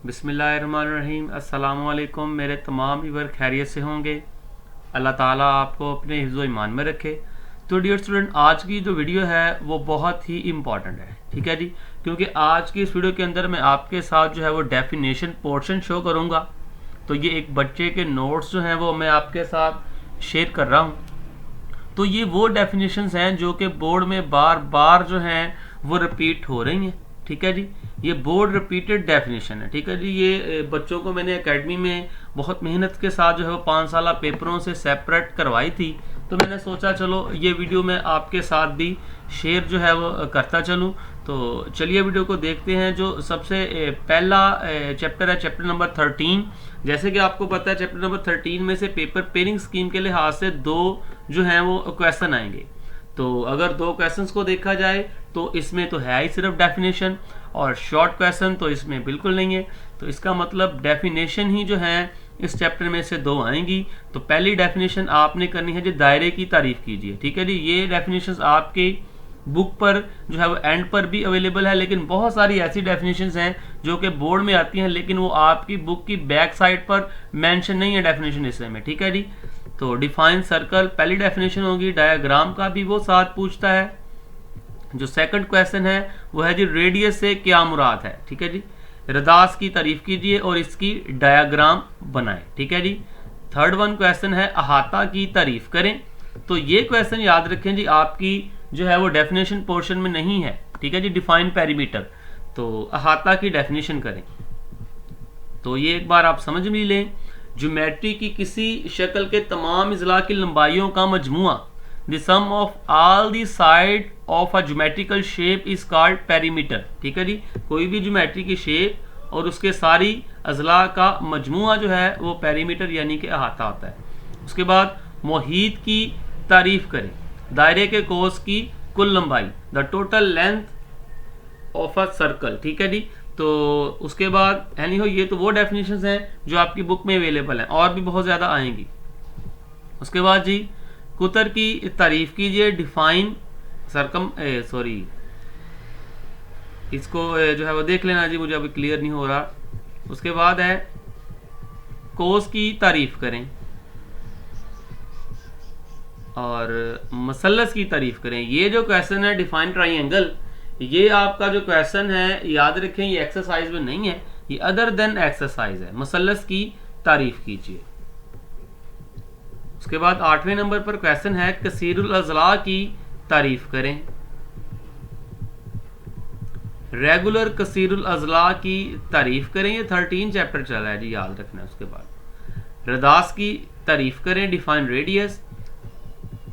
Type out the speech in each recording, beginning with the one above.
बिस्मिल्लाहिर्रहमानिर्रहीम। अस्सलामु अलैकुम। मेरे तमाम व्यूअर खैरियत से होंगे। अल्लाह ताला आपको अपने हिफ्ज़ ईमान में रखे। तो डियर स्टूडेंट, आज की जो वीडियो है वो बहुत ही इम्पॉर्टेंट है, ठीक है जी, क्योंकि आज की इस वीडियो के अंदर मैं आपके साथ जो है वो डेफिनेशन पोर्शन शो करूँगा। तो ये एक बच्चे के नोट्स जो हैं वो मैं आपके साथ शेयर कर रहा हूँ। तो ये वो डेफिनेशंस हैं जो कि बोर्ड में बार बार जो हैं वो रिपीट हो रही हैं, ठीक है जी। ये बोर्ड रिपीटेड डेफिनेशन है, ठीक है जी। ये बच्चों को मैंने एकेडमी में बहुत मेहनत के साथ जो है वो 5 साल पेपरों से सेपरेट करवाई थी। तो मैंने सोचा चलो ये वीडियो मैं आपके साथ भी शेयर जो है वो करता चलूँ। तो चलिए वीडियो को देखते हैं। जो सबसे पहला चैप्टर है चैप्टर नंबर 13। जैसे कि आपको पता है चैप्टर नंबर 13 में से पेपर पेयरिंग स्कीम के लिहाज से 2 जो हैं वो क्वेश्चन आएंगे। तो अगर 2 क्वेश्चंस को देखा जाए तो इसमें तो है ही सिर्फ डेफिनेशन, और शॉर्ट क्वेश्चन तो इसमें बिल्कुल नहीं है। तो इसका मतलब डेफिनेशन ही जो है इस चैप्टर में से 2 आएंगी। तो पहली डेफिनेशन आपने करनी है जो दायरे की तारीफ कीजिए, ठीक है जी। ये डेफिनेशंस आपकी बुक पर जो है वो एंड पर भी अवेलेबल है, लेकिन बहुत सारी ऐसी डेफिनेशंस हैं जो कि बोर्ड में आती हैं लेकिन वो आपकी बुक की बैक साइड पर मेंशन नहीं है डेफिनेशन हिस्से में, ठीक है जी। तो डिफाइन सर्कल पहली डेफिनेशन होगी। डायग्राम का भी वो साथ पूछता है। जो सेकंड क्वेश्चन है वो है जी रेडियस से क्या मुराद है, ठीक है जी। रदास की तारीफ कीजिए और इसकी डायग्राम बनाएं, ठीक है जी। थर्ड वन क्वेश्चन है अहाता की तारीफ करें। तो ये क्वेश्चन याद रखें जी, आपकी जो है वो डेफिनेशन पोर्शन में नहीं है, ठीक है जी। डिफाइन पेरीमीटर, तो अहाता की डेफिनेशन करें। तो ये एक बार आप समझ भी लें। ज्योमेट्री की किसी शक्ल के तमाम इजला की लंबाइयों का मजमुआ, the sum of all the side of a geometrical shape is called perimeter, ठीक है जी। कोई भी ज्योमेट्री की शेप और उसके सारी अजला का मजमुआ जो है वो पेरीमीटर यानी कि अहाता होता है। उसके बाद मुहीत की तारीफ करें। दायरे के कोस की कुल लंबाई, the total length of a circle, ठीक है जी। तो उसके बाद एनी हो, ये तो वो डेफिनेशंस हैं जो आपकी बुक में अवेलेबल हैं, और भी बहुत ज़्यादा आएंगी। उसके बाद जी कुतर की तारीफ कीजिए। डिफाइन सरकम सॉरी इसको जो है वो देख लेना जी, मुझे अभी क्लियर नहीं हो रहा। उसके बाद है कोस की तारीफ करें और मसलस की तारीफ करें। ये जो क्वेश्चन है डिफाइन ट्राइंगल, ये आपका जो क्वेश्चन है याद रखें ये एक्सरसाइज में नहीं है, ये अदर देन एक्सरसाइज है। मसलस की तारीफ कीजिए। उसके बाद 8वें नंबर पर क्वेश्चन है कसीरुल अजला की तारीफ करें। रेगुलर कसीरुल अजला की तारीफ करें। ये 13 चैप्टर चल रहा है जी, याद रखना है। उसके बाद रदास की तारीफ करें। Define radius.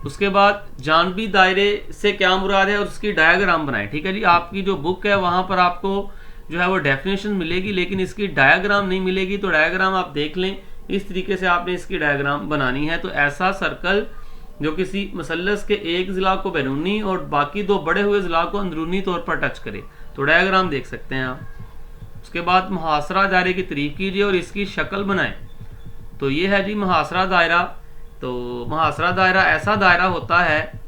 उसके बाद जानबी दायरे से क्या मुराद है और उसकी डायग्राम बनाए, ठीक है जी। आपकी जो बुक है वहां पर आपको जो है वो डेफिनेशन मिलेगी लेकिन इसकी डायग्राम नहीं मिलेगी। तो डायग्राम आप देख लें, इस तरीके से आपने इसकी डायग्राम बनानी है। तो ऐसा सर्कल जो किसी मसलस के एक जिला को बैरूनी और बाकी 2 बड़े हुए जिला को अंदरूनी तौर पर टच करे, तो डायग्राम देख सकते हैं आप। उसके बाद मुहासरा दायरे की तारीफ कीजिए और इसकी शक्ल बनाएं। तो ये है जी मुहासरा दायरा। तो मुहासरा दायरा ऐसा दायरा होता है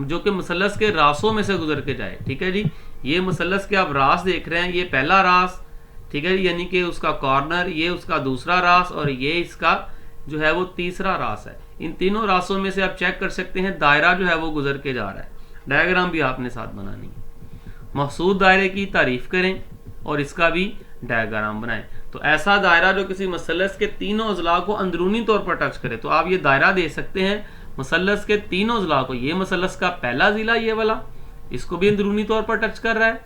जो कि मुसल्लस के रासों में से गुजर के जाए, ठीक है जी। ये मुसल्लस के आप रास देख रहे हैं, ये पहला रास, ठीक है जी, यानी कि उसका कॉर्नर, ये उसका दूसरा रास और ये इसका जो है वो तीसरा रास है। इन तीनों रासों में से आप चेक कर सकते हैं दायरा जो है वो गुजर के जा रहा है। डायग्राम भी आपने साथ बनानी है। मकसूद दायरे की तारीफ करें और इसका भी डायग्राम बनाएं। तो ऐसा दायरा जो किसी मसलस के तीनों अजला को अंदरूनी तौर पर टच करे। तो आप ये दायरा दे सकते हैं मसलस के तीनों अजला को। ये मसलस का पहला जिला ये वाला, इसको भी अंदरूनी तौर पर टच कर रहा है।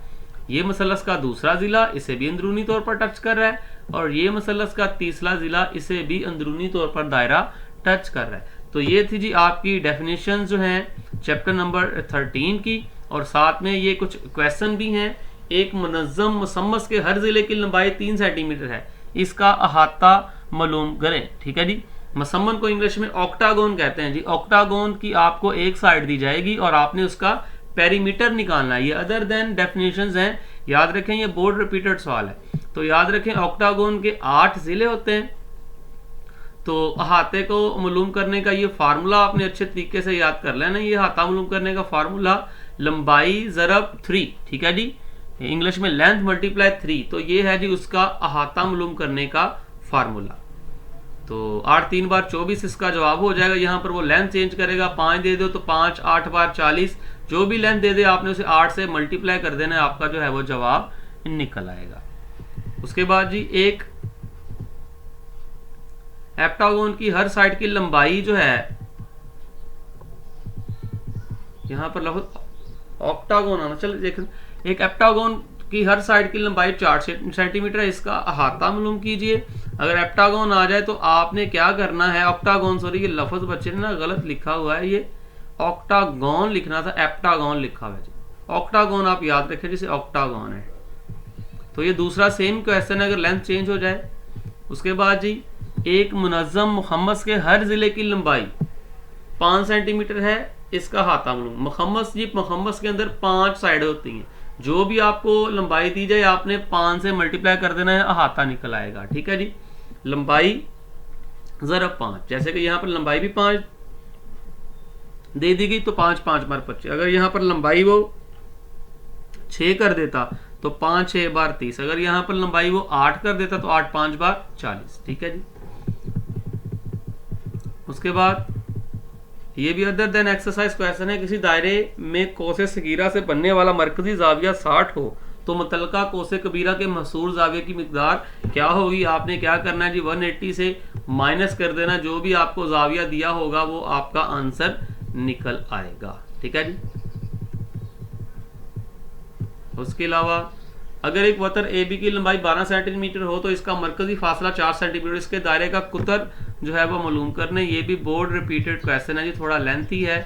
ये मसलस का दूसरा जिला, इसे भी अंदरूनी तौर पर टच कर रहा है। और ये मसलस का तीसरा जिला, इसे भी अंदरूनी तौर पर दायरा टच कर रहा है। तो ये थी जी आपकी डेफिनेशन जो हैं चैप्टर नंबर 13 की। और साथ में ये कुछ क्वेश्चन भी हैं। एक मुनज़्ज़म मुसम्मस के हर जिले की लंबाई 3 सेंटीमीटर है, इसका अहाता मालूम करें, ठीक है जी। मुसम्मन को इंग्लिश में ऑक्टागोन कहते हैं जी। ऑक्टागोन की आपको एक साइड दी जाएगी और आपने उसका पेरीमीटर निकालना है। ये अदर देन डेफिनेशंस हैं, याद रखें ये बोर्ड रिपीटेड सवाल है। तो याद रखें ऑक्टागोन के 8 जिले होते हैं। तो अहाते को मालूम करने का ये फार्मूला आपने अच्छे तरीके से याद कर लेना। ये अहाता मालूम करने का फार्मूला लंबाई ज़रब 3, ठीक है जी। इंग्लिश में लेंथ मल्टीप्लाई 3, तो ये है जी उसका अहाता मालूम करने का फार्मूला। तो 8 3 बार 24 इसका जवाब हो जाएगा। यहाँ पर वो लेंथ चेंज करेगा, 5 दे दो तो 5 8 बार 40, जो भी लेंथ दे दे आपने उसे 8 से मल्टीप्लाई कर देना है, आपका जो है वो जवाब निकल आएगा। उसके बाद जी एक हेप्टागोन की हर साइड की लंबाई जो है, यहां पर लफ्ज ऑक्टागोन आना, चलो देखें, एक हेप्टागोन की हर साइड की लंबाई 4 सेंटीमीटर है, इसका अहाता मालूम कीजिए। अगर हेप्टागोन आ जाए तो आपने क्या करना है, ऑक्टागोन, सॉरी ये लफ्ज बच्चे ने ना गलत लिखा हुआ है, ये ऑक्टागोन लिखना था, एप्टागोन लिखा हुआ है जी। ऑक्टागोन आप याद रखें जिसे ऑक्टागोन है। तो ये दूसरा सेम क्वेश्चन है अगर लेंथ चेंज हो जाए। उसके बाद जी एक मुनज़्ज़म मुखम्मस के हर जिले की लंबाई 5 सेंटीमीटर है, इसका अहाता मालूम। मुखम्मस जी, मुखम्मस के अंदर 5 साइड होती हैं, जो भी आपको लंबाई दी जाए आपने 5 से मल्टीप्लाई कर देना है, अहाता निकल आएगा। ठीक है जी, लंबाई ज़रब 5, जैसे कि यहाँ पर लंबाई भी 5 दे दी गई तो 5 5 बार 25। अगर यहाँ पर लंबाई वो 6 कर देता तो 5 6 बार 30। अगर यहाँ पर लंबाई वो 8 कर देता तो 8 5 बार 40। ठीक है जी। उसके बाद ये भी अदर देन एक्सरसाइज क्वेश्चन है, किसी दायरे में कोसे सगीरा से बनने वाला मरकजी जाविया 60 हो तो मुतलका कोसे कबीरा के महसूर जाविया की मिकदार क्या होगी। आपने क्या करना है जी, 180 से माइनस कर देना, जो भी आपको जाविया दिया होगा वो आपका आंसर निकल आएगा। ठीक है जी। उसके अलावा अगर एक वतर ए बी की लंबाई 12 सेंटीमीटर हो तो इसका मरकजी फासला 4 सेंटीमीटर, इसके दायरे का कुतर जो है वो मालूम करने। ये भी बोर्ड रिपीटेड क्वेश्चन है जी, थोड़ा लेंथी है,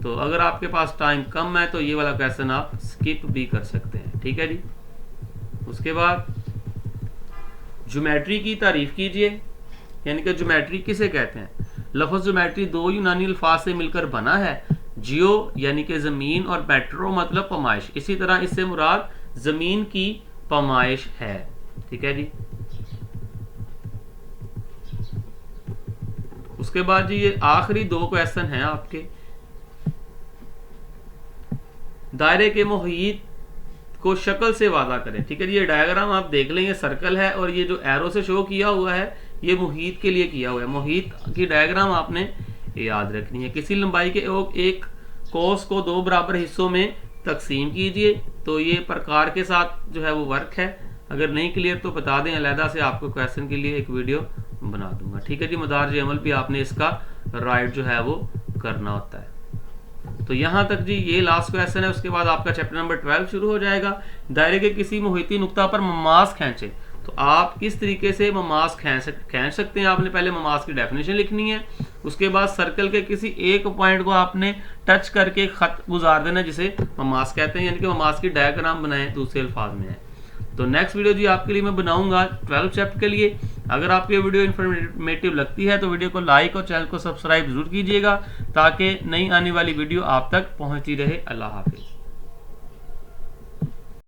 तो अगर आपके पास टाइम कम है तो ये वाला क्वेश्चन आप स्किप भी कर सकते हैं। ठीक है जी। उसके बाद ज्योमेट्री की तारीफ कीजिए, यानी कि ज्योमेट्री किसे कहते हैं। लफ्ज़ ज्योमेट्री 2 यूनानी अल्फाज से मिलकर बना है, जियो यानी कि जमीन और मेट्रो मतलब पमाइश। इसी तरह इससे मुराद जमीन की पमाइश है। ठीक है जी। उसके बाद जी ये आखिरी 2 क्वेश्चन हैं आपके। दायरे के मुहीत को शक्ल से वादा करें। ठीक है जी, ये डायग्राम आप देख लेंगे, सर्कल है और ये जो एरो से शो किया हुआ है ये मुहीत के लिए किया हुआ है। मुहीत की डायग्राम आपने याद रखनी है। किसी लंबाई के एक कोस को 2 बराबर हिस्सों में तकसीम कीजिए। तो ये प्रकार के साथ जो है वो वर्क है, अगर नहीं क्लियर तो बता दें, अलहदा से आपको क्वेश्चन के लिए एक वीडियो बना दूंगा। ठीक है जी। मदारज अमल भी आपने इसका राइट जो है वो करना होता है। तो यहाँ तक जी ये लास्ट क्वेश्चन है। उसके बाद आपका चैप्टर नंबर 12 शुरू हो जाएगा। दायरे के किसी मुहिती नुक्ता पर ममास खींचे, तो आप किस तरीके से ममास खींच सकते हैं। आपने पहले ममास की डेफिनेशन लिखनी है, उसके बाद सर्कल के किसी एक पॉइंट को आपने टच करके खत गुजार देना जिसे ममास कहते हैं, यानी कि ममास की डायग्राम बनाएं, दूसरे अल्फाज में है। तो नेक्स्ट वीडियो जी आपके लिए मैं बनाऊंगा 12 चैप्टर के लिए। अगर आपको ये वीडियो इन्फॉर्मेटिव लगती है तो वीडियो को लाइक और चैनल को सब्सक्राइब जरूर कीजिएगा ताकि नई आने वाली वीडियो आप तक पहुंचती रहे। अल्लाह हाफिज।